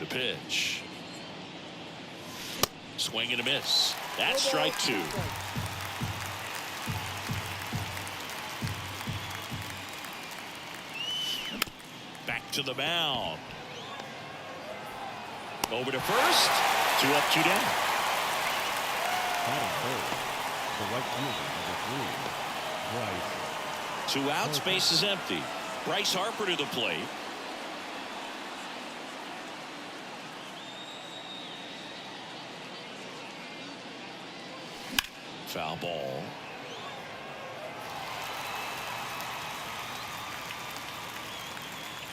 pitch. Swing and a miss. That's strike two. Back to the mound. Over to first. 2 up, 2 down. Two outs, base is empty. Bryce Harper to the plate. Foul ball.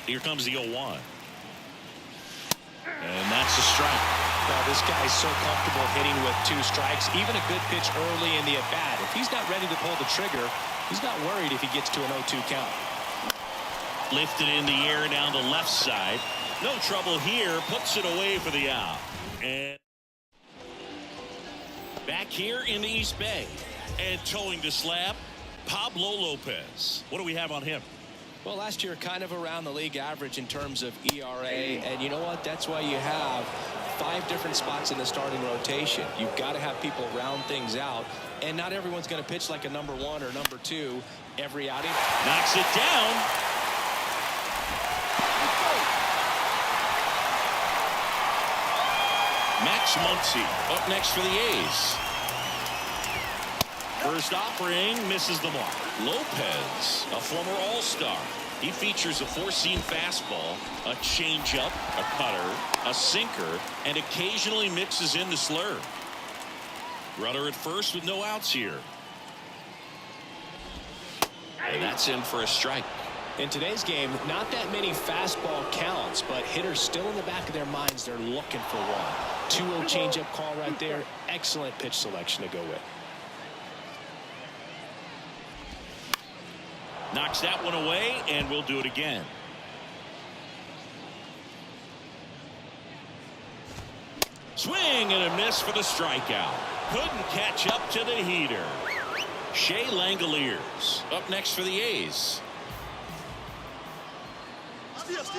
Here comes the 0-1. And that's a strike. Well, this guy's so comfortable hitting with 2 strikes. Even a good pitch early in the at-bat. If he's not ready to pull the trigger, he's not worried if he gets to an 0-2 count. Lifted in the air down the left side. No trouble here. Puts it away for the out. And back here in the East Bay. And towing the slab, Pablo Lopez. What do we have on him? Well, last year kind of around the league average in terms of ERA. And you know what? That's why you have 5 different spots in the starting rotation. You've got to have people round things out. And not everyone's going to pitch like a number 1 or number 2 every outing. Knocks it down. Max Muncy up next for the A's. First offering misses the mark. Lopez, a former All-Star. He features a 4-seam fastball, a changeup, a cutter, a sinker, and occasionally mixes in the slurve. Runner at first with no outs here. And that's in for a strike. In today's game, not that many fastball counts, but hitters still in the back of their minds, they're looking for one. 2-0 changeup call right there. Excellent pitch selection to go with. Knocks that one away, and we'll do it again. Swing and a miss for the strikeout. Couldn't catch up to the heater. Shea Langoliers up next for the A's.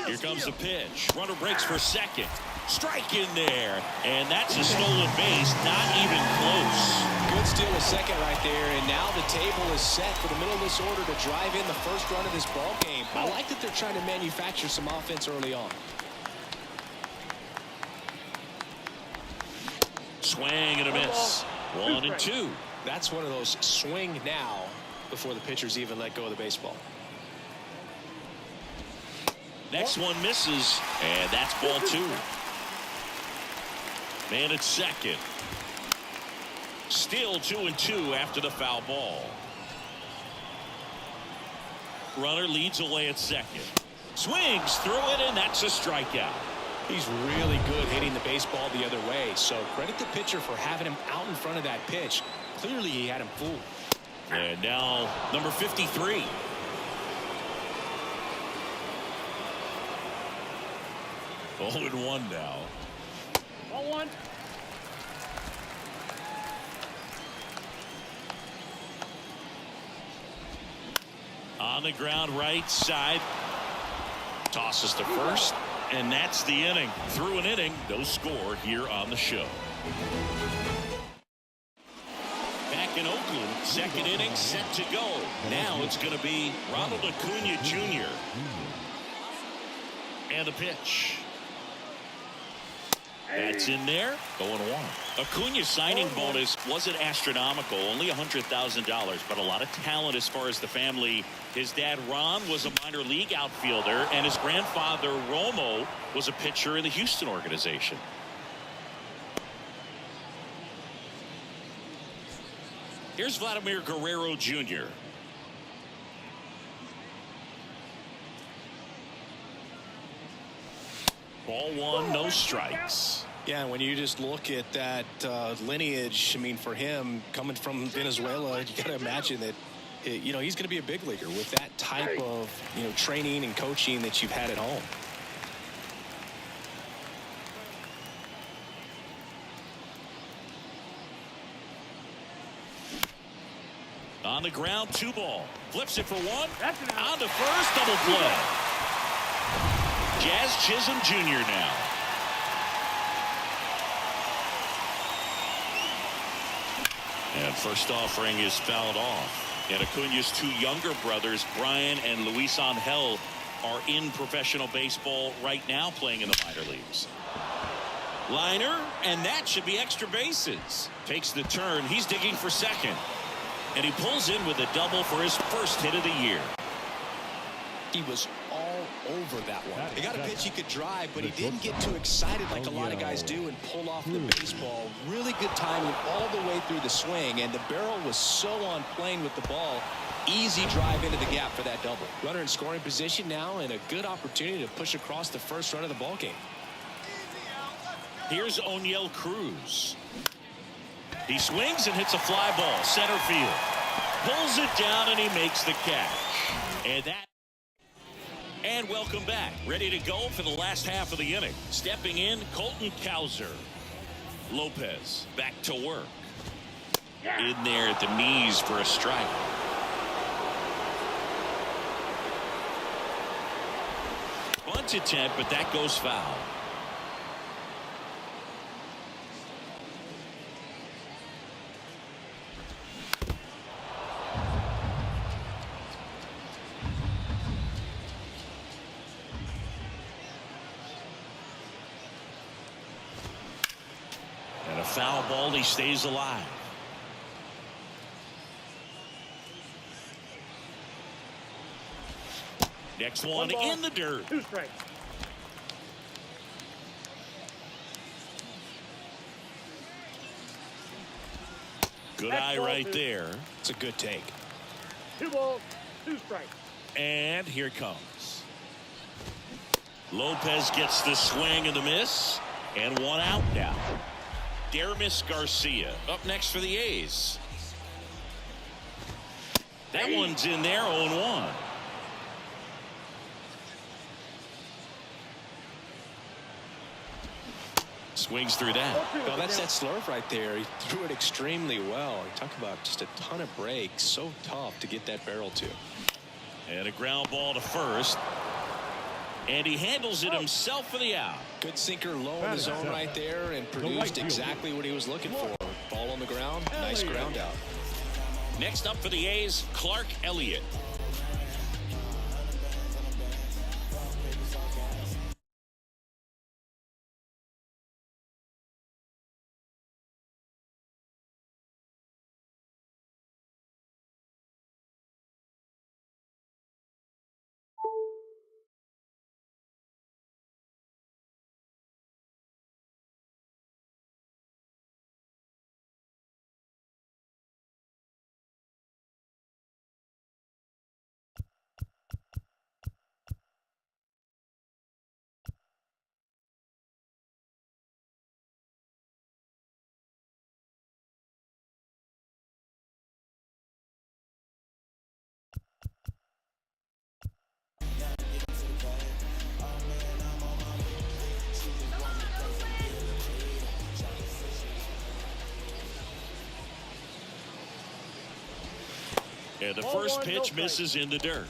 Here comes the pitch. Runner breaks for second. Strike in there. And that's a stolen base. Not even close. Good steal a second right there. And now the table is set for the middle of this order to drive in the first run of this ball game. I like that they're trying to manufacture some offense early on. Swing and a miss. 1 and 2. That's one of those swing now before the pitchers even let go of the baseball. Next one misses, and that's ball 2. Man at second. Still 2 and 2 after the foul ball. Runner leads away at second. Swings through it, and that's a strikeout. He's really good hitting the baseball the other way, so credit the pitcher for having him out in front of that pitch. Clearly he had him fooled. And now number 53. Oh, and 1 now. 0-1. On the ground right side. Tosses to first, and that's the inning. Through an inning, no score here on the show. Back in Oakland, second inning set to go. Now it's going to be Ronald Acuna Jr. And the pitch. That's in there. 0-1. Acuna's signing bonus wasn't astronomical, only $100,000, but a lot of talent as far as the family. His dad, Ron, was a minor league outfielder, and his grandfather, Romo, was a pitcher in the Houston organization. Here's Vladimir Guerrero Jr. Ball 1, no strikes. Yeah, when you just look at that lineage, I mean, for him coming from Venezuela, you got to imagine that, you know, he's going to be a big leaguer with that type of, you know, training and coaching that you've had at home. On the ground, 2 ball. Flips it for 1. On to first, double play. Jazz Chisholm Jr. now. And first offering is fouled off. And Acuna's two younger brothers, Brian and Luis Angel, are in professional baseball right now playing in the minor leagues. Liner, and that should be extra bases. Takes the turn. He's digging for second. And he pulls in with a double for his first hit of the year. He was all over that one. He got a pitch he could drive, but he didn't get too excited like a lot of guys do and pull off the baseball. Really good timing all the way through the swing, and the barrel was so on plane with the ball. Easy drive into the gap for that double. Runner in scoring position now, and a good opportunity to push across the first run of the ball game. Here's O'Neill Cruz. He swings and hits a fly ball center field. Pulls it down and he makes the catch. And welcome back. Ready to go for the last half of the inning. Stepping in, Colton Cowser. Lopez back to work. In there at the knees for a strike. Bunt attempt, but that goes foul. And a foul ball, he stays alive. Next one in the dirt. 2 strikes. Good eye right there. It's a good take. 2 balls, 2 strikes. And here it comes. Lopez gets the swing and the miss. And one out now. Dermis Garcia up next for the A's. That one's in there, 0-1. Swings through that. Well, that's that slurve right there. He threw it extremely well. You talk about just a ton of breaks. So tough to get that barrel to. And a ground ball to first. And he handles it himself for the out. Good sinker low in the zone right there and produced exactly what he was looking for. Ball on the ground. Nice ground out. Next up for the A's, Clark Elliott. And the first pitch misses in the dirt.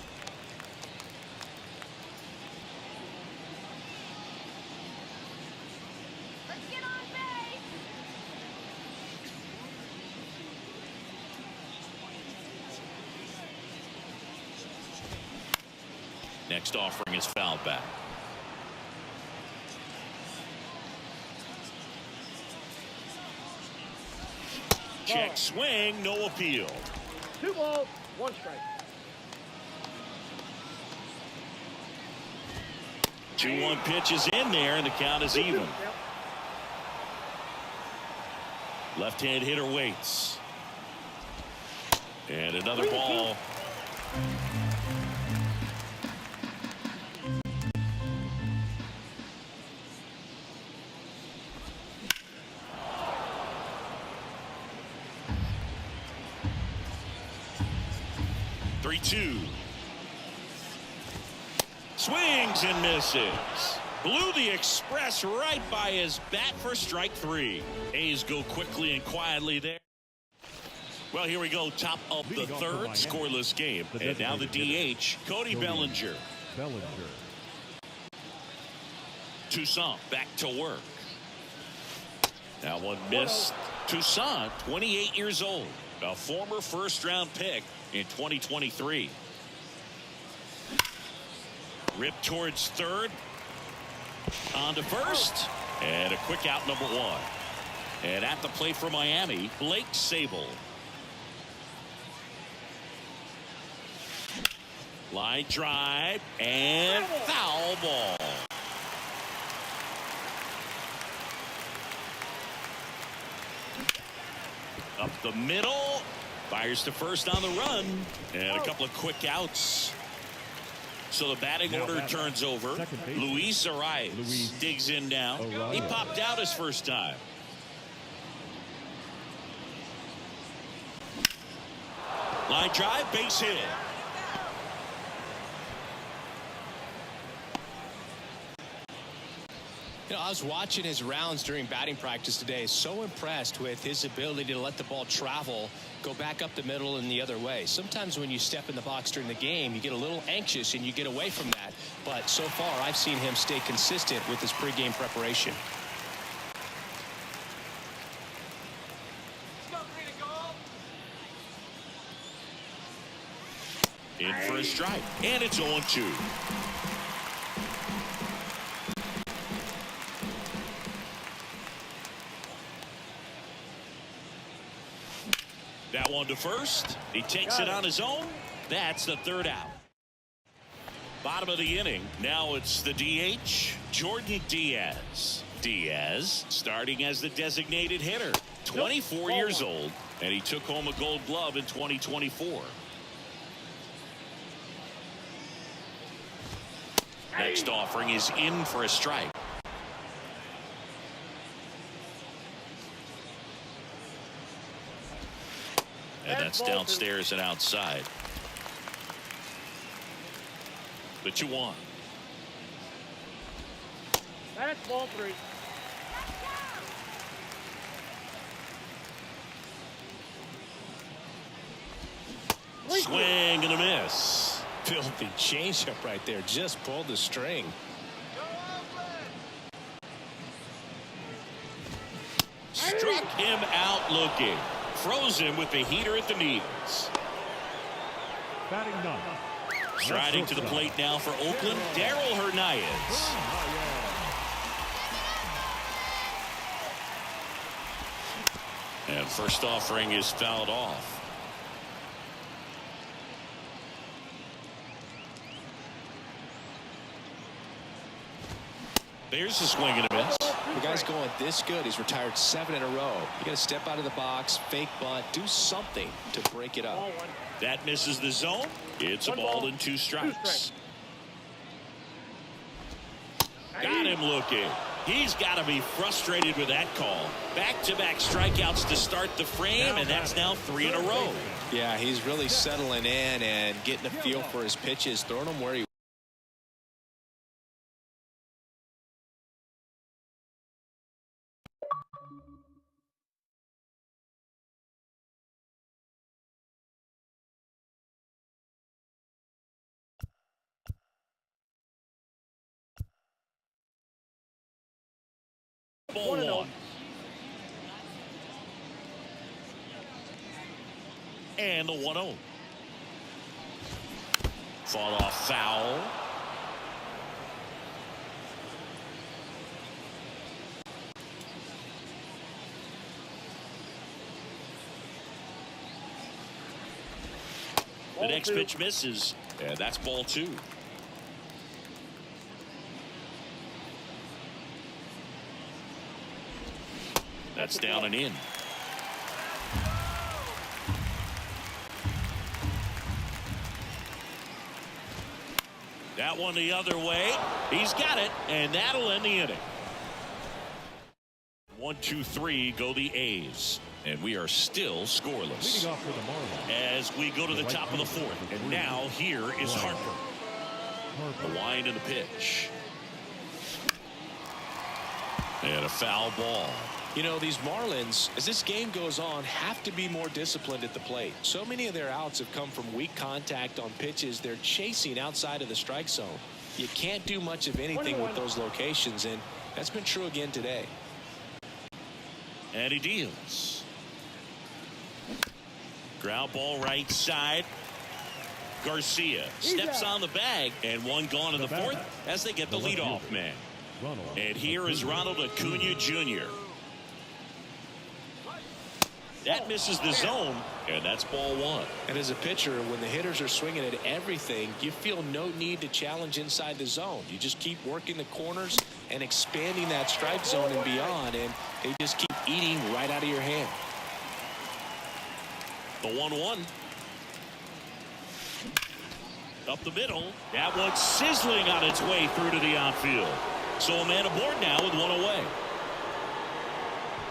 Let's get on base. Next offering is fouled back. Check swing, no appeal. 2 balls, 1 strike. 2-1 pitch is in there, and the count is even. Yep. Left-hand hitter waits. And another ball. Two. Swings and misses. Blew the express right by his bat for strike 3. A's go quickly and quietly there. Well, here we go. Top of the third, scoreless game. And now the DH, Cody Bellinger. Toussaint back to work. That one missed. Toussaint, 28 years old, a former first-round pick in 2023. Ripped towards third. On to first. And a quick out, number one. And at the plate for Miami, Blake Sable. Line drive and foul ball. Up the middle. Fires to first on the run. And a couple of quick outs. So the batting order turns over. Luis Arias digs in now. He popped out his first time. Line drive, base hit. You know, I was watching his rounds during batting practice today. So impressed with his ability to let the ball travel, go back up the middle and the other way. Sometimes when you step in the box during the game, you get a little anxious and you get away from that. But so far, I've seen him stay consistent with his pregame preparation. In for a strike. And it's 0-2. That one to first. He takes it on his own. That's the third out. Bottom of the inning. Now it's the DH, Jordan Diaz. Diaz starting as the designated hitter. 24 years old. And he took home a gold glove in 2024. Next offering is in for a strike. And that's downstairs and outside. The 2-1. That's ball 3. Swing and a miss. Filthy changeup right there. Just pulled the string. Struck him out looking. Froze him with the heater at the knees. Batting none. Striding to the plate now for Oakland, Darryl Hernandez. And first offering is fouled off. There's a swing and a miss. The guy's going this good. He's retired 7 in a row. You got to step out of the box, fake bunt, do something to break it up. That misses the zone. It's a ball and 2 strikes. Got him looking. He's got to be frustrated with that call. Back-to-back strikeouts to start the frame, and that's now 3 in a row. Yeah, he's really settling in and getting a feel for his pitches, throwing them where he Ball 1. And the 1-0. Fall off foul. The next pitch misses. And that's ball 2. That's down and in. That one the other way. He's got it, and that'll end the inning. 1, 2, 3 go the A's. And we are still scoreless. Leading off for the Marlins. As we go to the top of the 4th. And now here is Harper. The wind and the pitch. And a foul ball. You know, these Marlins, as this game goes on, have to be more disciplined at the plate. So many of their outs have come from weak contact on pitches they're chasing outside of the strike zone. You can't do much of anything with those locations, and that's been true again today. And he deals. Ground ball right side. Garcia steps on the bag, and one gone in the fourth as they get the leadoff man. And here is Ronald Acuna Jr. That misses the zone, and that's ball one. And as a pitcher, when the hitters are swinging at everything, you feel no need to challenge inside the zone. You just keep working the corners and expanding that strike zone and beyond, and they just keep eating right out of your hand. The 1-1. Up the middle. That one's sizzling on its way through to the outfield. So a man aboard now with one away.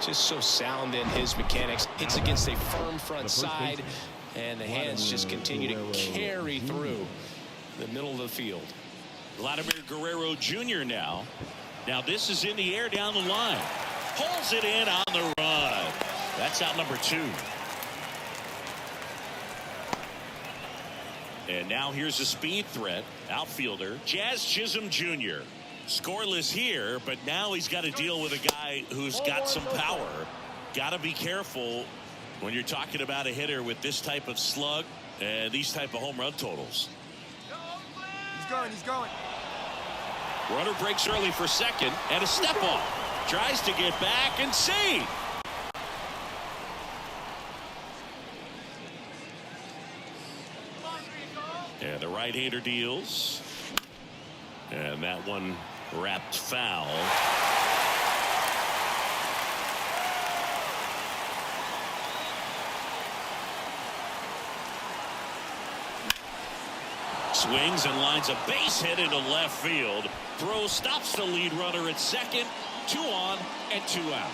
Just so sound in his mechanics. Hits against a firm front side, and the hands just continue to carry through the middle of the field. Vladimir Guerrero Jr. now. Now this is in the air down the line. Pulls it in on the run. That's out number 2. And now here's a speed threat. Outfielder Jazz Chisholm Jr. Scoreless here, but now he's got to deal with a guy who's got some power. Got to be careful when you're talking about a hitter with this type of slug and these type of home run totals. He's going. Runner breaks early for second, and a step off. Tries to get back and see. And the right-hander deals. And that one wrapped foul. Swings and lines a base hit into left field. Throw stops the lead runner at second. 2 on and 2 out.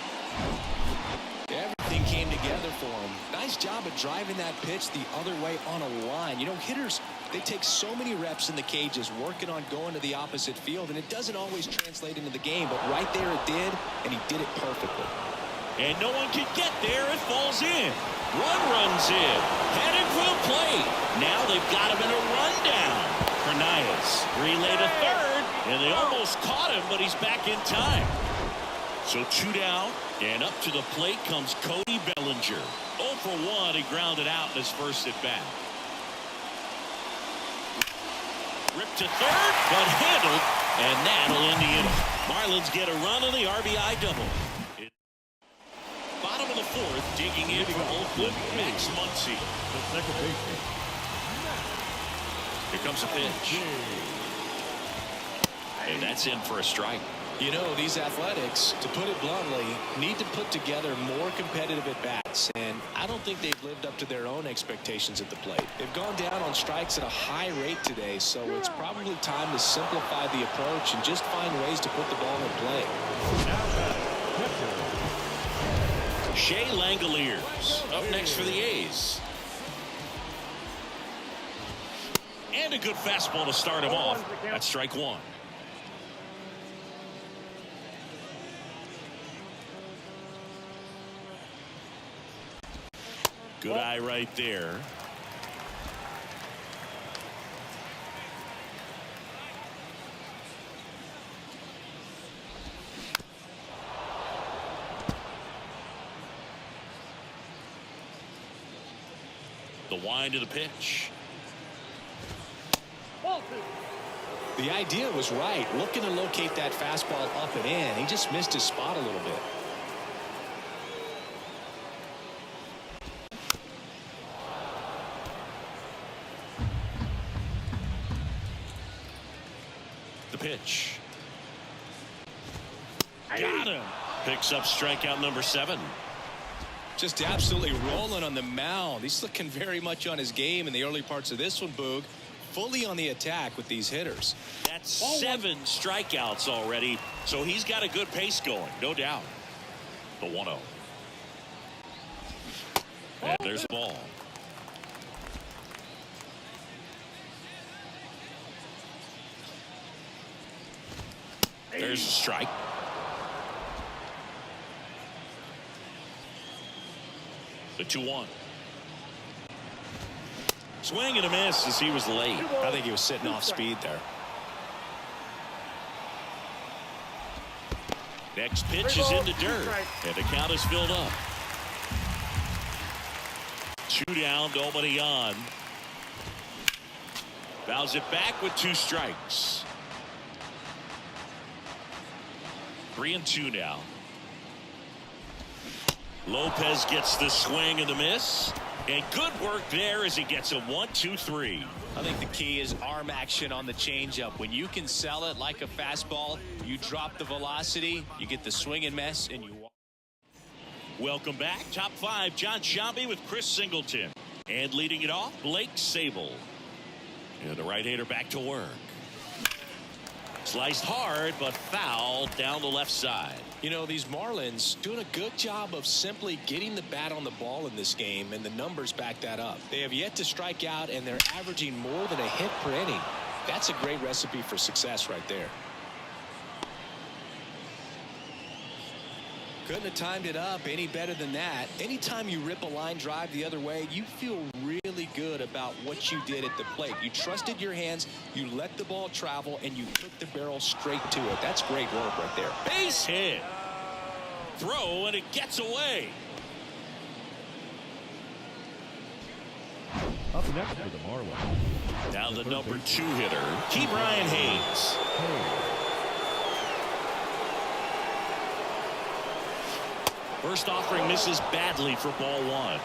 Everything came together for him. Nice job of driving that pitch the other way on a line. You know, hitters, they take so many reps in the cages working on going to the opposite field, and it doesn't always translate into the game, but right there it did, and he did it perfectly. And no one can get there. It falls in. One runs in. Headed for the plate. Now they've got him in a rundown. Hernandez relay to third, and they almost caught him, but he's back in time. So 2 down, and up to the plate comes Cody Bellinger. 0 for 1. He grounded out in his first at bat. Ripped to third, but handled, and that'll end the inning. Marlins get a run on the RBI double. Bottom of the fourth, digging in for Oakland, Max Muncy. The second baseman. Here comes a pitch. And that's in for a strike. You know, these Athletics, to put it bluntly, need to put together more competitive at-bats, and I don't think they've lived up to their own expectations at the plate. They've gone down on strikes at a high rate today, so it's probably time to simplify the approach and just find ways to put the ball in play. Shea Langoliers up next for the A's. And a good fastball to start him off. That's strike 1. Good eye right there. The wind of the pitch. The idea was right, looking to locate that fastball up and in. He just missed his spot a little bit. The pitch. Got him. Picks up strikeout number 7. Just absolutely rolling on the mound. He's looking very much on his game in the early parts of this one, Boog. Fully on the attack with these hitters. That's 7 strikeouts already, so he's got a good pace going, no doubt. The 1-0. And there's the ball. There's a strike. The 2-1. Swing and a miss as he was late. I think he was sitting off speed there. Next pitch is in the dirt, and the count is filled up. 2 down, nobody on. Fouls it back with 2 strikes. 3-2 now. Lopez gets the swing and the miss. And good work there as he gets a 1-2-3. I think the key is arm action on the changeup. When you can sell it like a fastball, you drop the velocity, you get the swing and miss, and you walk. Welcome back. Top 5, John Sciambi with Chris Singleton. And leading it off, Blake Sabol. And the right-hander back to work. Sliced hard, but fouled down the left side. You know, these Marlins doing a good job of simply getting the bat on the ball in this game, and the numbers back that up. They have yet to strike out, and they're averaging more than a hit per inning. That's a great recipe for success right there. Couldn't have timed it up any better than that. Anytime you rip a line drive the other way, you feel really good about what you did at the plate. You trusted your hands, you let the ball travel, and you took the barrel straight to it. That's great work right there. Base hit. Throw, and it gets away. Up next for the Marlins. Now the number 2 hitter, Ke'Bryan Hayes. First offering misses badly for ball 1.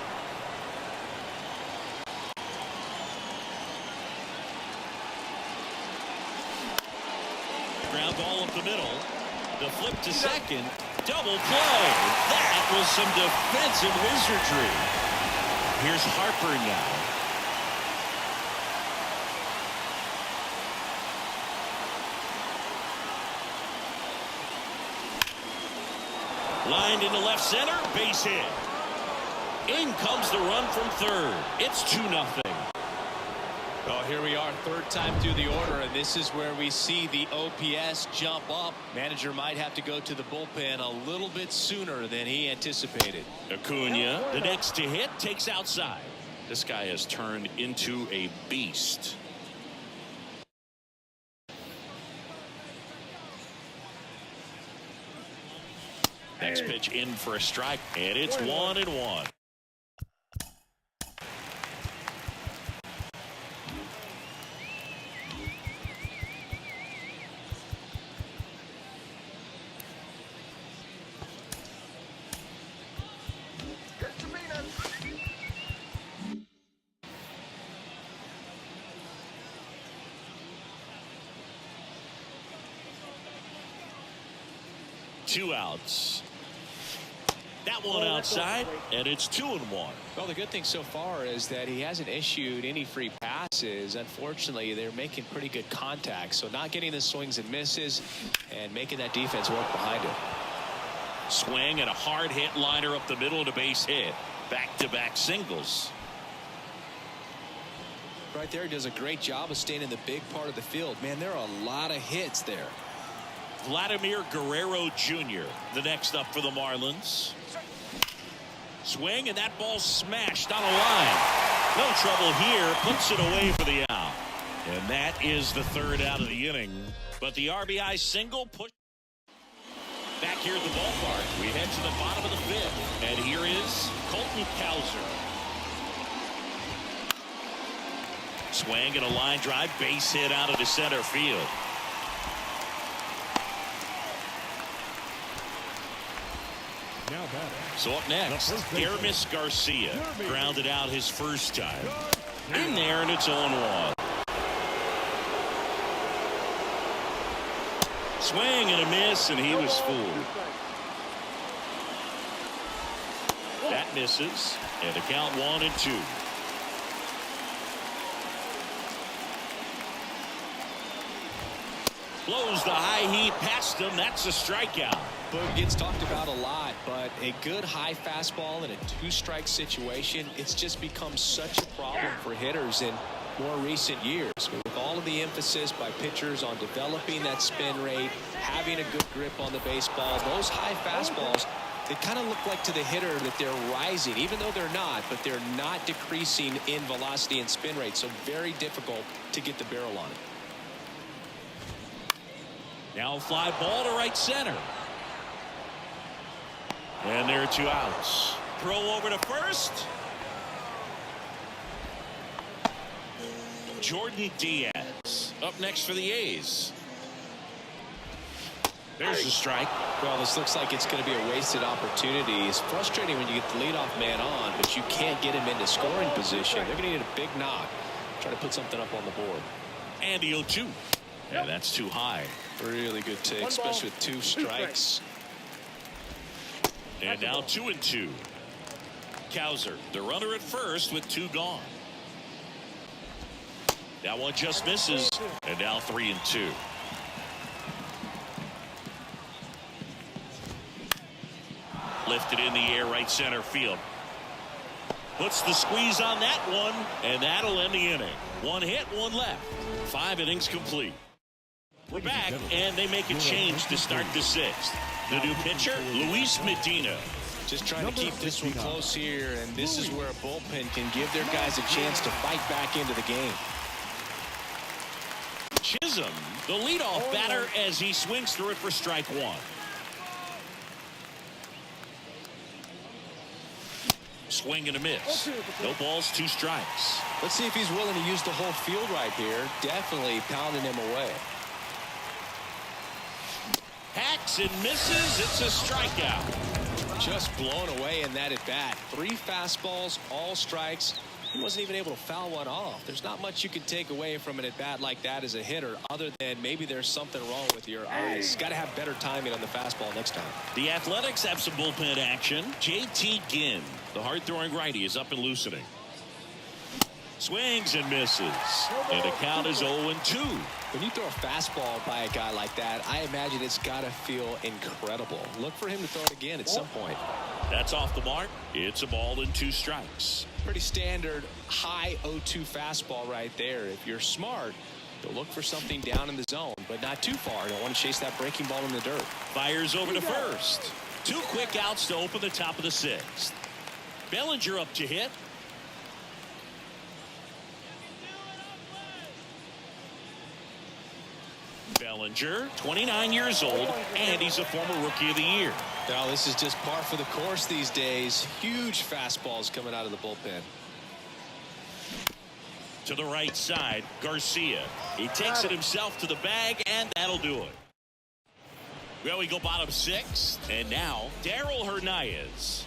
Ground ball up the middle. The flip to second. Double play. That was some defensive wizardry. Here's Harper now. Lined into left center, base hit. In comes the run from third. It's 2-0. Well, here we are, third time through the order, and this is where we see the OPS jump up. Manager might have to go to the bullpen a little bit sooner than he anticipated. Acuna, the next to hit, takes outside. This guy has turned into a beast. Next pitch in for a strike, and it's 1-1. Two outs. That one outside, and it's 2-1. Well, the good thing so far is that he hasn't issued any free passes. Unfortunately, they're making pretty good contact, so not getting the swings and misses and making that defense work behind him. Swing and a hard hit liner up the middle and a base hit. Back-to-back singles. Right there, he does a great job of staying in the big part of the field. Man, there are a lot of hits there. Vladimir Guerrero Jr., the next up for the Marlins. Swing, and that ball smashed on a line. No trouble here. Puts it away for the out. And that is the third out of the inning. But the RBI single push. Back here at the ballpark, we head to the bottom of the 5th. And here is Colton Cowser. Swing and a line drive. Base hit out into center field. Now batting. So up next, Aramis Garcia grounded out his first time. In there, and it's 0-1. Swing and a miss, and he was fooled. That misses, and the count 1-2. Blows the high heat past him. That's a strikeout. Boog gets talked about a lot, but a good high fastball in a 2-strike situation, it's just become such a problem for hitters in more recent years. With all of the emphasis by pitchers on developing that spin rate, having a good grip on the baseball, those high fastballs, they kind of look like to the hitter that they're rising, even though they're not, but they're not decreasing in velocity and spin rate, so very difficult to get the barrel on it. Now a fly ball to right center. And there are 2 outs. Throw over to first. Jordan Diaz up next for the A's. There's a strike. Well, this looks like it's going to be a wasted opportunity. It's frustrating when you get the leadoff man on, but you can't get him into scoring position. They're going to need a big knock. Try to put something up on the board. And the 0-2. And that's too high. Really good take, especially with 2 strikes. And now 2-2. Cowser, the runner at first with 2 gone. That one just misses. And now 3-2. Lifted in the air, right center field. Puts the squeeze on that one, and that'll end the inning. 1 hit, 1 left. 5 innings complete. We're back, and they make a change to start the 6th. The new pitcher, Luis Medina. Just trying to keep this one close here, and this is where a bullpen can give their guys a chance to fight back into the game. Chisholm, the leadoff batter, as he swings through it for strike 1. Swing and a miss. No balls, 2 strikes. Let's see if he's willing to use the whole field right here. Definitely pounding him away. Hacks and misses. It's a strikeout. Just blown away in that at bat. 3 fastballs, all strikes. He wasn't even able to foul one off. There's not much you can take away from an at bat like that as a hitter, other than maybe there's something wrong with your eyes. Got to have better timing on the fastball next time. The Athletics have some bullpen action. JT Ginn, the hard-throwing righty, is up and loosening. Swings and misses. And the count is 0-2. When you throw a fastball by a guy like that, I imagine it's got to feel incredible. Look for him to throw it again at some point. That's off the mark. It's a ball and 2 strikes. Pretty standard high 0-2 fastball right there. If you're smart, you'll look for something down in the zone, but not too far. Don't want to chase that breaking ball in the dirt. Fires over to first. 2 quick outs to open the top of the 6th. Bellinger up to hit. Bellinger, 29 years old, and he's a former Rookie of the Year. Now, this is just par for the course these days. Huge fastballs coming out of the bullpen. To the right side, Garcia. He takes it himself to the bag, and that'll do it. Well, we go bottom 6, and now Darryl Hernandez.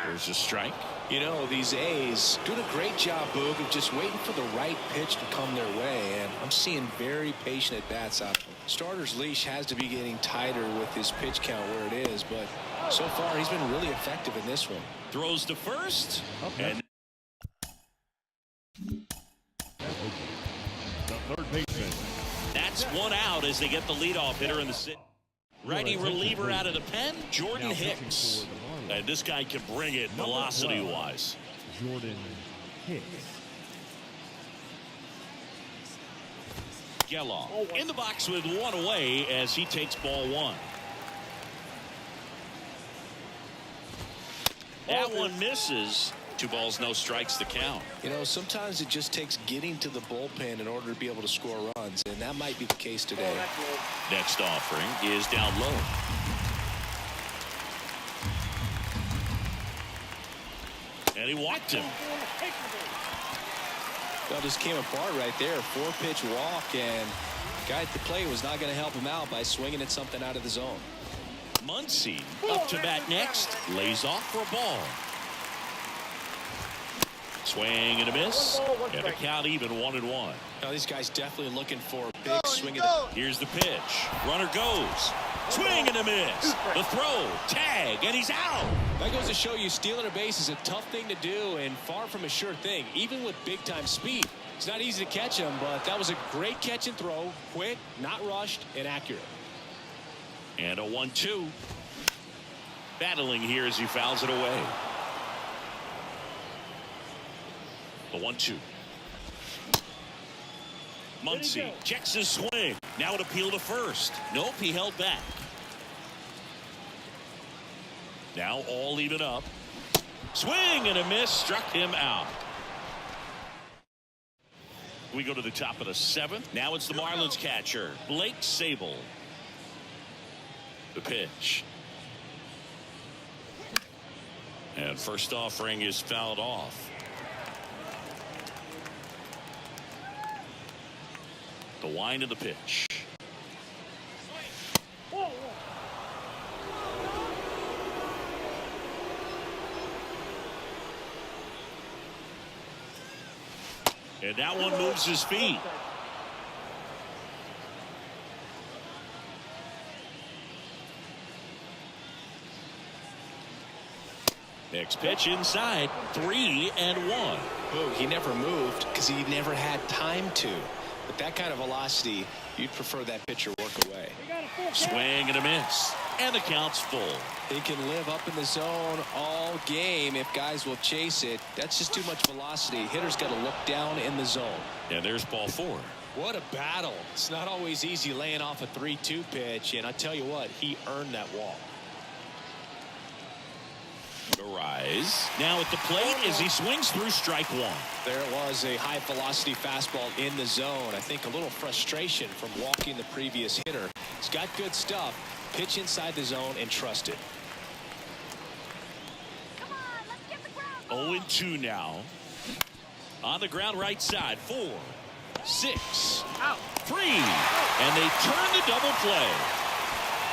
There's a strike. You know, these A's doing a great job, Boog, of just waiting for the right pitch to come their way, and I'm seeing very patient at-bats out of them. Starter's leash has to be getting tighter with his pitch count where it is, but so far he's been really effective in this one. Throws to first, and The third baseman. that's 1 out as they get the leadoff hitter in the 6th. Righty reliever out of the pen, Jordan Hicks. And this guy can bring it velocity-wise. Jordan Hicks. Geloff in the box with 1 away as he takes ball 1. That one misses. 2 balls, no strikes to count. You know, sometimes it just takes getting to the bullpen in order to be able to score runs, and that might be the case today. Next offering is down low. And he walked him. Well, just came apart right there. 4-pitch walk, and guy at the plate was not going to help him out by swinging at something out of the zone. Muncy up to bat next. Lays off for a ball. Swing and a miss. And a count even 1-1. Now, these guys definitely looking for a big swing at the... Here's the pitch. Runner goes. Swing and a miss. The throw. Tag. And he's out. That goes to show you stealing a base is a tough thing to do and far from a sure thing, even with big-time speed. It's not easy to catch him, but that was a great catch and throw. Quick, not rushed, and accurate. And a 1-2. Battling here as he fouls it away. The 1-2. Muncy checks his swing. Now an appeal to first. Nope, he held back. Now all even up. Swing and a miss. Struck him out. We go to the top of the 7th. Now it's the Marlins catcher, Blake Sable. The pitch. And first offering is fouled off. wind of the pitch. And that one moves his feet. Next pitch inside, 3-1. Oh, he never moved because he never had time to. With that kind of velocity, you'd prefer that pitcher work away. Swing and a miss. And the count's full. He can live up in the zone all game if guys will chase it. That's just too much velocity. Hitter's got to look down in the zone. And there's ball 4. What a battle. It's not always easy laying off a 3-2 pitch, and I tell you what, he earned that walk. The rise. Now at the plate as he swings through strike 1. There it was, a high velocity fastball in the zone. I think a little frustration from walking the previous hitter. He's got good stuff. Pitch inside the zone and trust it. Come on, let's get the ground. 0-2 now. On the ground right side. 4, 6, Out. 3. And they turn the double play.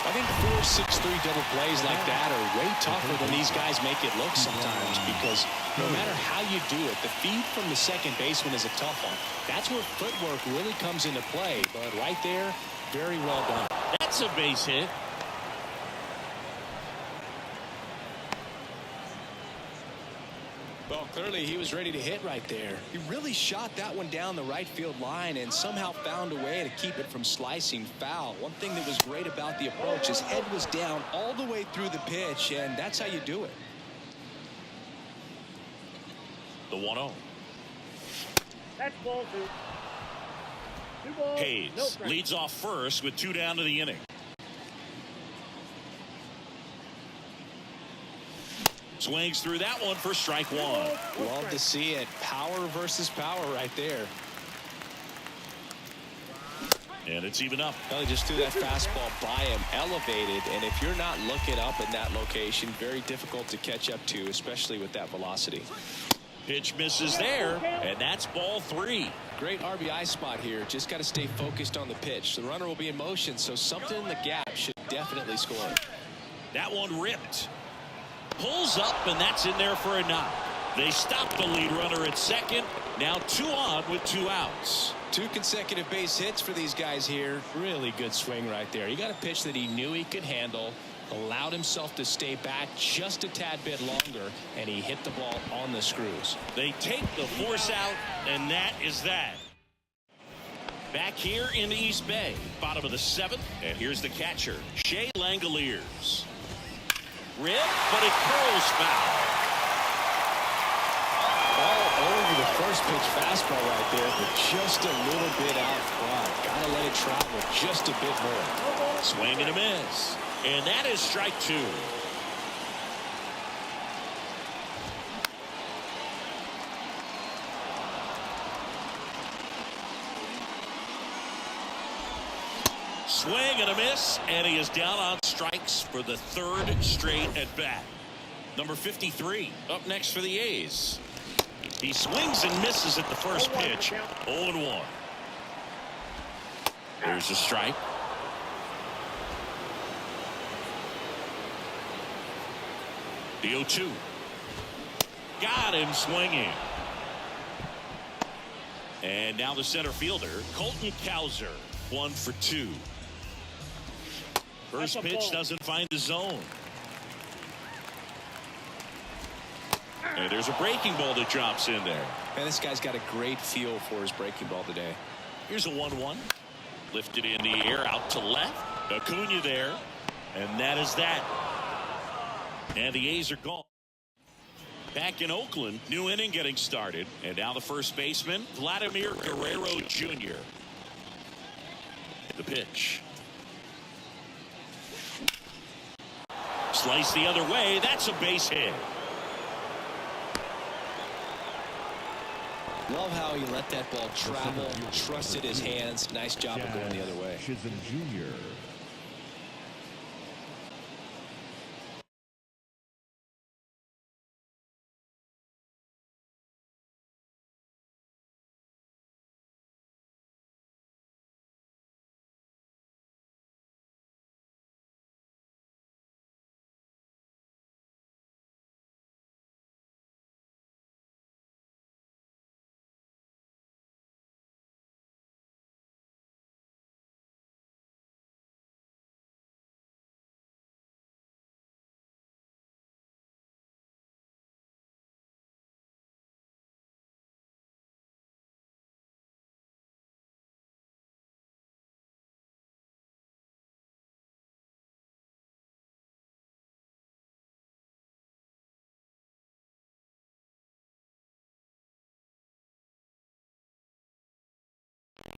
I think 4, 6, 3 double plays like that are way tougher than these guys make it look sometimes, because no matter how you do it, the feed from the second baseman is a tough one. That's where footwork really comes into play. But right there, very well done. That's a base hit. Well, clearly he was ready to hit right there. He really shot that one down the right field line and somehow found a way to keep it from slicing foul. One thing that was great about the approach, his head was down all the way through the pitch, and that's how you do it. The 1-0. That's ball 2. 2 balls. Hayes No strikes. leads off first with 2 down to the inning. Swings through that one for strike 1. Love to see it. Power versus power right there. And it's even up. Well, he just threw that fastball by him, elevated, and if you're not looking up in that location, very difficult to catch up to, especially with that velocity. Pitch misses there, and that's ball 3. Great RBI spot here. Just got to stay focused on the pitch. The runner will be in motion, so something in the gap should definitely score. That one ripped. Pulls up, and that's in there for a knock. They stop the lead runner at second. Now 2 on with 2 outs. 2 consecutive base hits for these guys here. Really good swing right there. He got a pitch that he knew he could handle, allowed himself to stay back just a tad bit longer, and he hit the ball on the screws. They take the force out, and that is that. Back here in the East Bay, bottom of the 7th, and here's the catcher, Shea Langoliers. Rip, but it curls foul. All over the first pitch fastball right there, but just a little bit out front. Gotta let it travel just a bit more. Swing and a miss. And that is strike 2. Swing and a miss, and he is down on strikes for the 3rd straight at bat. Number 53 up next for the A's. He swings and misses at the first pitch. 0-1. There's a strike. The 0-2. Got him swinging. And now the center fielder, Colton Cowser, 1 for 2. First pitch doesn't find the zone. And there's a breaking ball that drops in there. Man, this guy's got a great feel for his breaking ball today. Here's a 1-1. Lifted in the air out to left. Acuna there. And that is that. And the A's are gone. Back in Oakland, new inning getting started. And now the first baseman, Vladimir Guerrero Jr. The pitch. Slice the other way. That's a base hit. Love how he let that ball travel, trusted his hands. Nice job of going the other way. Chisholm Jr.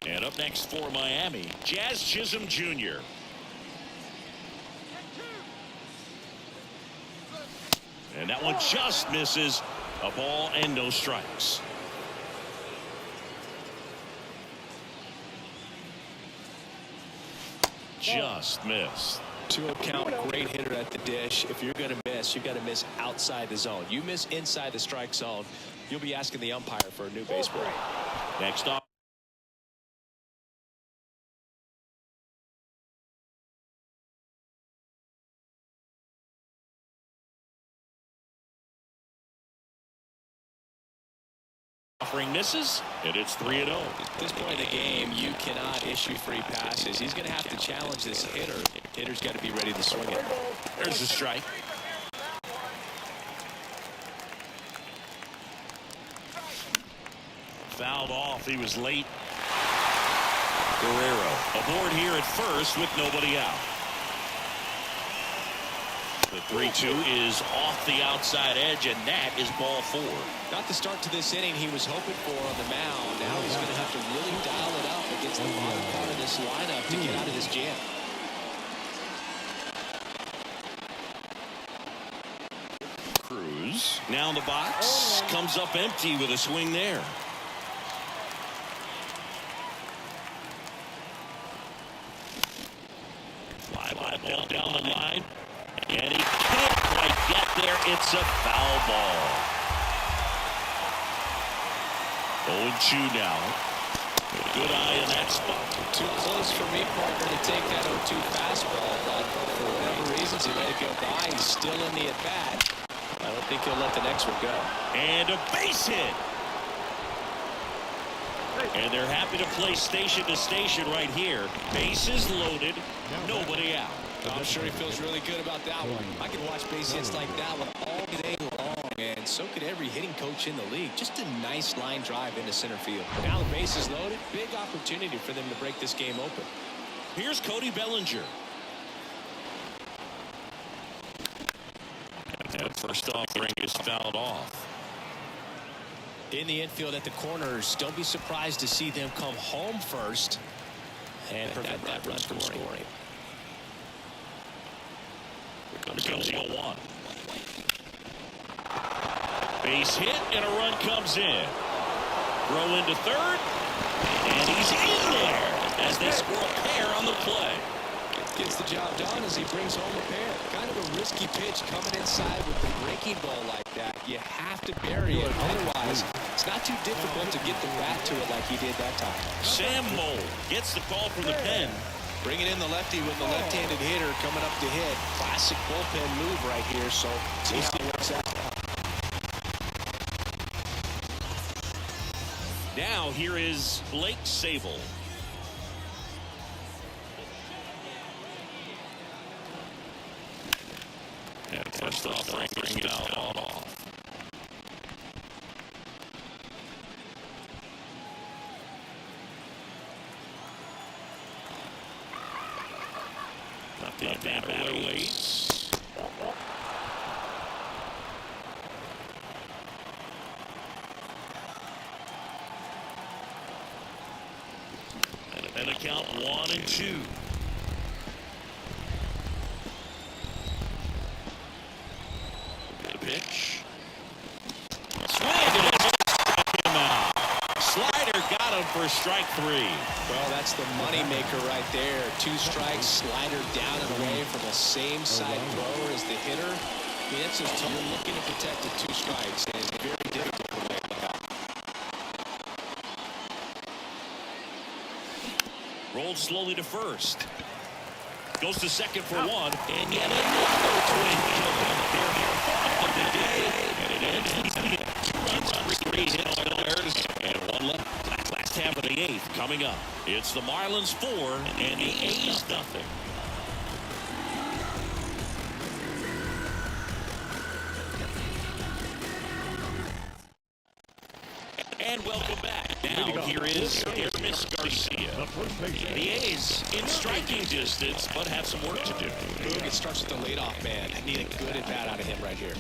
And up next for Miami, Jazz Chisholm Jr. And that one just misses. A ball and no strikes. Just missed. 2-0 count, great hitter at the dish. If you're going to miss, you've got to miss outside the zone. You miss inside the strike zone, you'll be asking the umpire for a new baseball. Next up. Offering misses, and it's 3-0. At this point in the game, you cannot issue free passes. He's going to have to challenge this hitter. Hitter's got to be ready to swing it. There's a strike. Fouled off. He was late. Guerrero aboard here at first with nobody out. The 3-2 is off the outside edge, and that is ball 4. Not the start to this inning he was hoping for on the mound. Now he's going to have to really dial it up against the bottom part of this lineup to get out of this jam. Cruz now in the box, comes up empty with a swing there. Fly ball down the line. And he can't quite get there. It's a foul ball. 0-2 now. Good eye in that spot. Too close for me, partner, to take that 0-2 fastball. But for whatever reasons, he let it go by. He's still in the at-bat. I don't think he'll let the next one go. And a base hit. And they're happy to play station to station right here. Bases loaded. Nobody out. I'm sure he feels really good about that one. I can watch base hits like that one all day long, and so could every hitting coach in the league. Just a nice line drive into center field. Now the base is loaded. Big opportunity for them to break this game open. Here's Cody Bellinger. And first offering is fouled off. In the infield at the corners, don't be surprised to see them come home first and prevent that run from scoring. Here comes the 0-1. Base hit, and a run comes in. Throw into third, and he's in there as they score a pair on the play. Gets the job done as he brings home a pair. Kind of a risky pitch coming inside with the breaking ball like that. You have to bury it. Otherwise, it's not too difficult to get the bat to it like he did that time. Sam Moll gets the call from the pen. Bringing in the lefty with the left-handed hitter coming up to hit. Classic bullpen move right here, so see how it works out. Now here is Blake Sable. And first offering brings it out off. Left hand batter waits. And a count 1-2. The pitch. Swing and a strike him out. Slider got him for strike 3. Well, that's the money maker right there. 2 strikes, slider down and away from the same side thrower as the hitter. I mean, that's just you're looking to protect the 2 strikes, and it's very difficult to lay it out. Rolled slowly to first. Goes to second for 1, and yet another twin of the day. And it ends 2 runs, 3 hits, no errors, and 1 left. Last half of the 8th coming up. It's the Marlins 4 and the A's nothing. And welcome back. Now here is Aramis Garcia. The A's in striking distance, but have some work to do. It starts with the leadoff man. I need a good at bat out of him right here.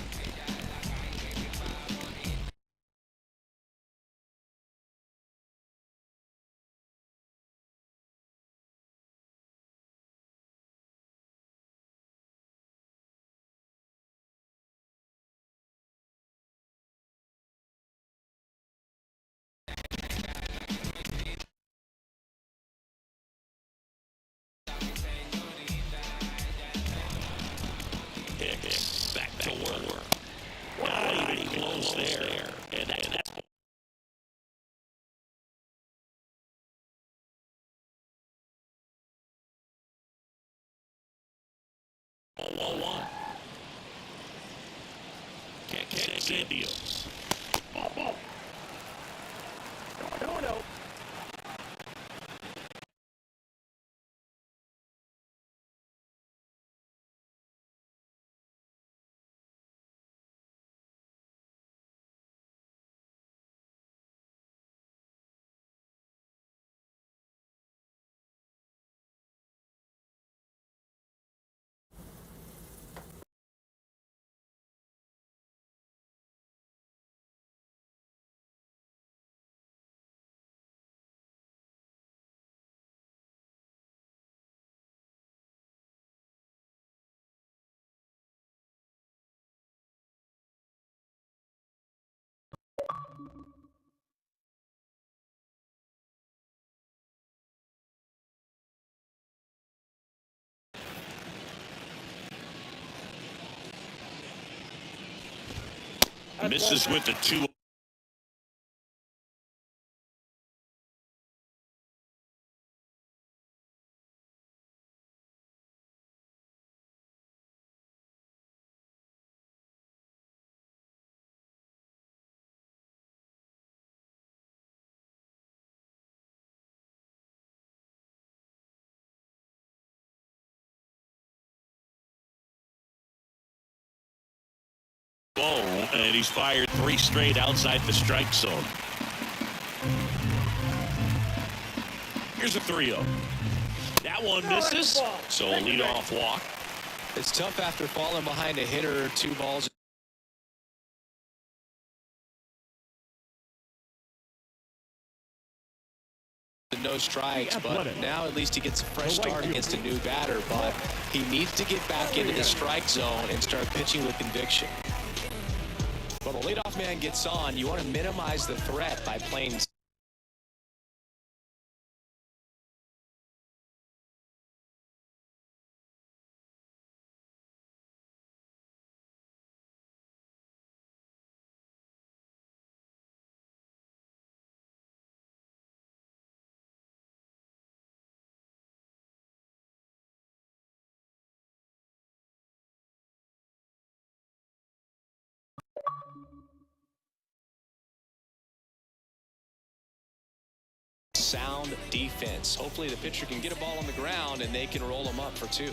Los Indios. Ball, ball. No, no. Misses with the 2. And he's fired 3 straight outside the strike zone. Here's a 3-0. That one misses. So a leadoff walk. It's tough after falling behind a hitter, 2 balls. No strikes, but now at least he gets a fresh start against a new batter. But he needs to get back into the strike zone and start pitching with conviction. When a leadoff man gets on, you want to minimize the threat by playing. Sound defense. Hopefully the pitcher can get a ball on the ground and they can roll him up for 2.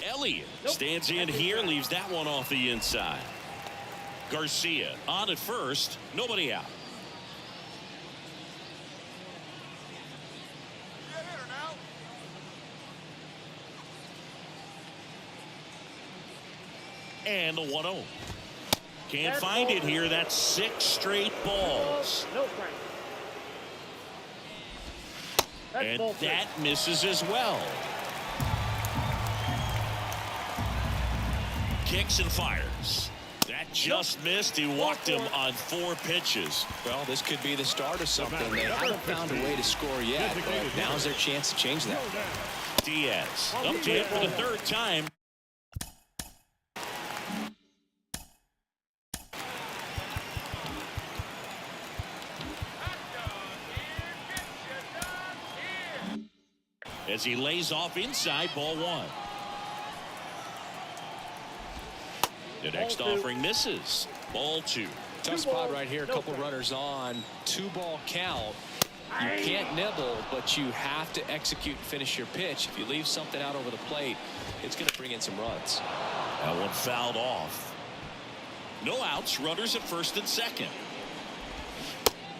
Elliott stands in here, leaves that one off the inside. Garcia on at first, nobody out. And the 1-0. Can't find it here. That's 6 straight balls. No strike. And that misses as well. Kicks and fires. That just missed. He walked him on 4 pitches. Well, this could be the start of something. They haven't found a way to score yet, but now's their chance to change that. Diaz up to hit for the 3rd time. As he lays off inside, ball 1. The next offering misses. Ball 2. Tough spot right here. A couple runners on. 2-ball count. You can't nibble, but you have to execute and finish your pitch. If you leave something out over the plate, it's going to bring in some runs. That one fouled off. No outs. Runners at first and second.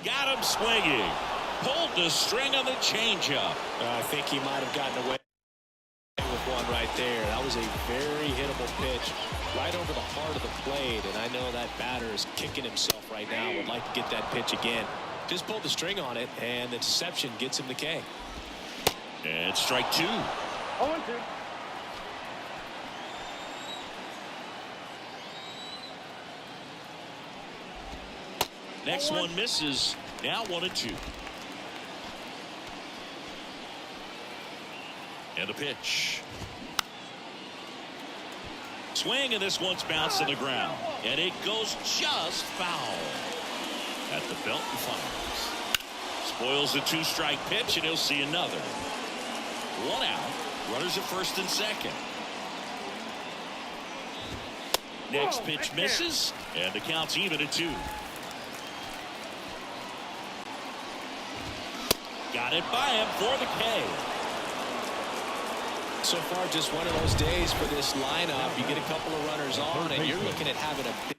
Got him swinging. Pulled the string on the changeup. I think he might have gotten away with one right there. That was a very hittable pitch right over the heart of the plate, and I know that batter is kicking himself right now. Would like to get that pitch again. Just pulled the string on it, and the deception gets him the K. And strike 2. 0-2. Next one misses. Now 1-2. And a pitch. Swing, and this one's bounced to the ground. And it goes just foul. At the belt and fires. Spoils the 2-strike pitch, and he'll see another. 1 out. Runners at first and second. Next pitch misses, and the count's even at 2. Got it by him for the K. So far, just one of those days for this lineup. You get a couple of runners on, and you're looking at having a big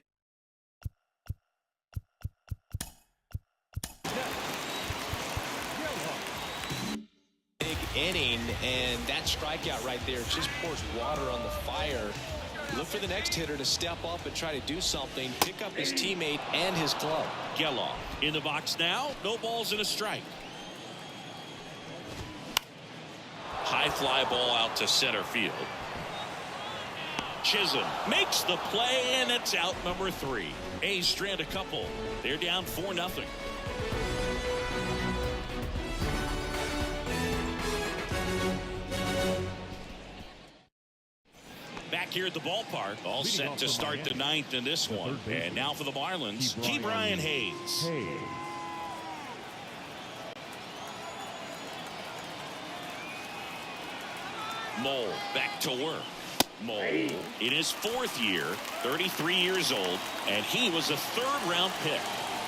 inning, and that strikeout right there just pours water on the fire. Look for the next hitter to step up and try to do something, pick up his teammate and his glove. Geloff in the box now. No balls and a strike. High fly ball out to center field. Chisholm makes the play, and it's out number 3. A's strand a couple. They're down 4-0. Back here at the ballpark, all set to start the 9th in this one. And now for the Marlins, Ke'Bryan Hayes. Mole back to work. Mole in his 4th year, 33 years old, and he was a 3rd-round pick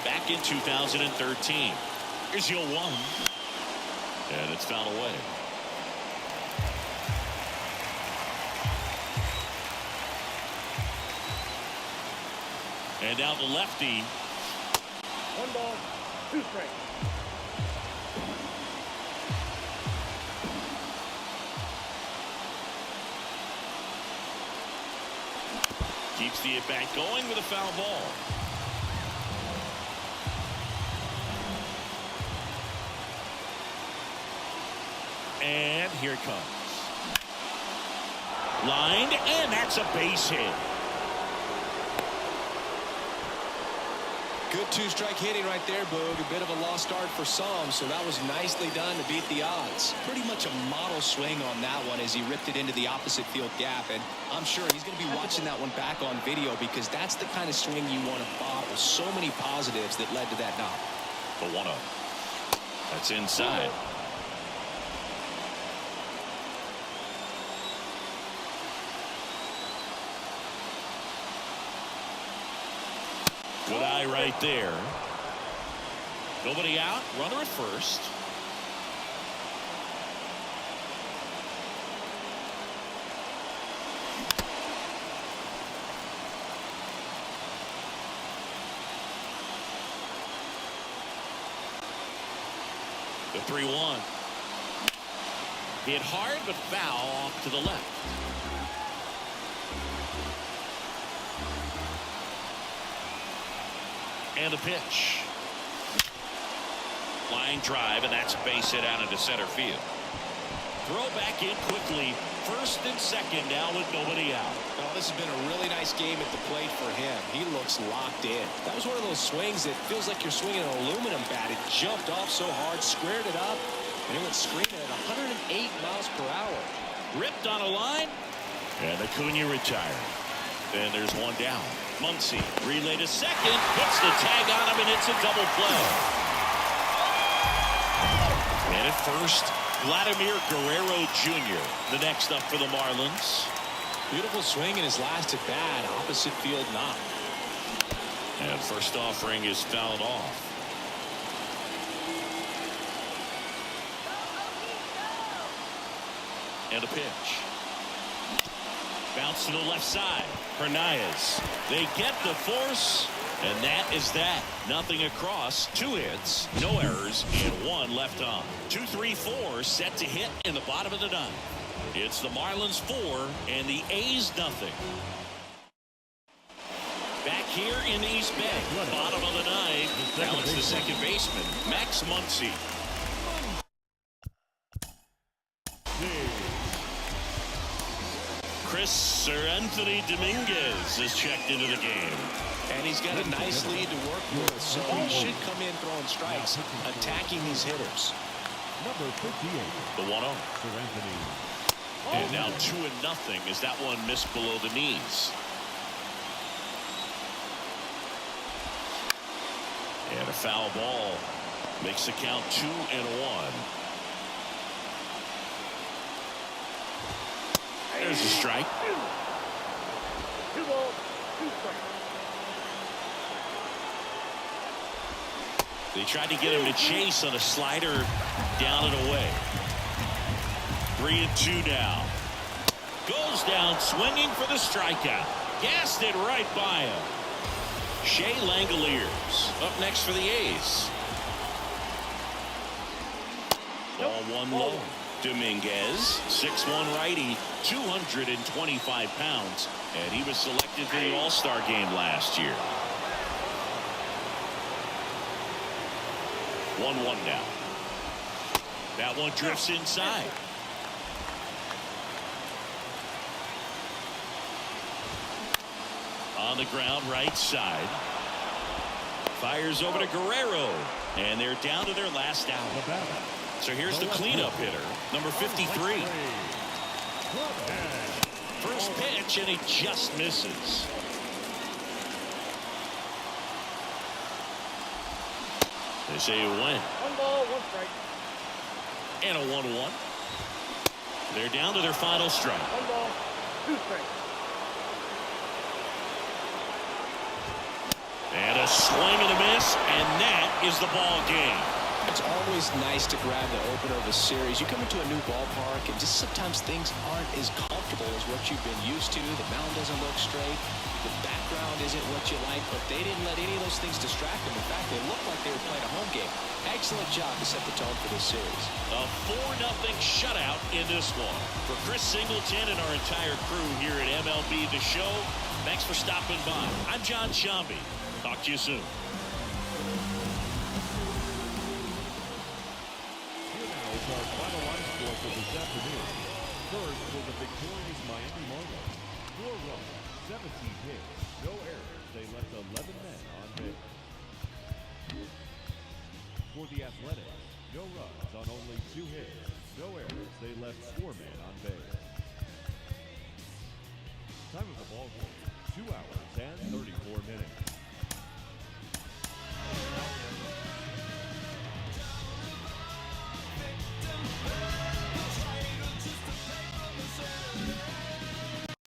back in 2013. Here's 0-1, and it's fouled away. And now the lefty. 1 ball, 2 strikes. Keeps the at-bat going with a foul ball. And here it comes. Lined, and that's a base hit. Good 2-strike hitting right there, Boog. A bit of a lost start for some, so that was nicely done to beat the odds. Pretty much a model swing on that one as he ripped it into the opposite field gap, and I'm sure he's going to be watching that one back on video because that's the kind of swing you want to pop with so many positives that led to that knock. The 1-0. That's inside. Good eye right there. Nobody out. Runner at first. The 3-1. Hit hard but foul off to the left. And a pitch. Line drive, and that's a base hit out into center field. Throw back in quickly. 1st and 2nd now with nobody out. Well, this has been a really nice game at the plate for him. He looks locked in. That was one of those swings that feels like you're swinging an aluminum bat. It jumped off so hard, squared it up, and it went screaming at 108 miles per hour. Ripped on a line, and Acuna retired. And there's one down. Muncy relay to second, puts the tag on him, and it's a double play. And at first, Vladimir Guerrero Jr. the next up for the Marlins. Beautiful swing in his last at bat, opposite field knock. And first offering is fouled off. And a pitch. Bounce to the left side. Hernandez. They get the force, and that is that. Nothing across. 2 hits, no errors, and 1 left on. 2-3-4 set to hit in the bottom of the 9th. It's the Marlins 4 and the A's nothing. Back here in the East Bay, bottom of the 9th. Now it's the second baseman, Max Muncy. Sir Anthony Dominguez is checked into the game. And he's got a nice lead to work with, so he should come in throwing strikes, attacking these hitters. Number 58. The 1-0. Sir Anthony. And now 2-0 as that one missed below the knees. And a foul ball makes the count 2-1. There's a strike. 2 balls, They tried to get him to chase on a slider down and away. 3-2 now. Goes down swinging for the strikeout. Gassed it right by him. Shea Langoliers up next for the A's. Ball one low. Dominguez, 6'1" righty, 225 pounds, and he was selected for the All-Star game last year. 1-1 now. That one drifts inside. On the ground, right side. Fires over to Guerrero, and they're down to their last out. So here's the cleanup hitter, number 53. First pitch, and he just misses. They say a win. 1 ball, 1 strike. And a 1-1. They're down to their final strike. 1 ball, 2 strikes. And a swing and a miss, and that is the ball game. It's always nice to grab the opener of a series. You come into a new ballpark, and just sometimes things aren't as comfortable as what you've been used to. The mound doesn't look straight. The background isn't what you like, but they didn't let any of those things distract them. In fact, they looked like they were playing a home game. Excellent job to set the tone for this series. A 4-0 shutout in this one. For Chris Singleton and our entire crew here at MLB The Show, thanks for stopping by. I'm John Shambi. Talk to you soon. Our final line score for this afternoon. First for the victorious Miami Marlins. 4 runs, 17 hits, no errors. They left 11 men on base. For the Athletics, no runs on only 2 hits, no errors. They left 4 men on base. Time of the ball game, 2 hours and 34 minutes.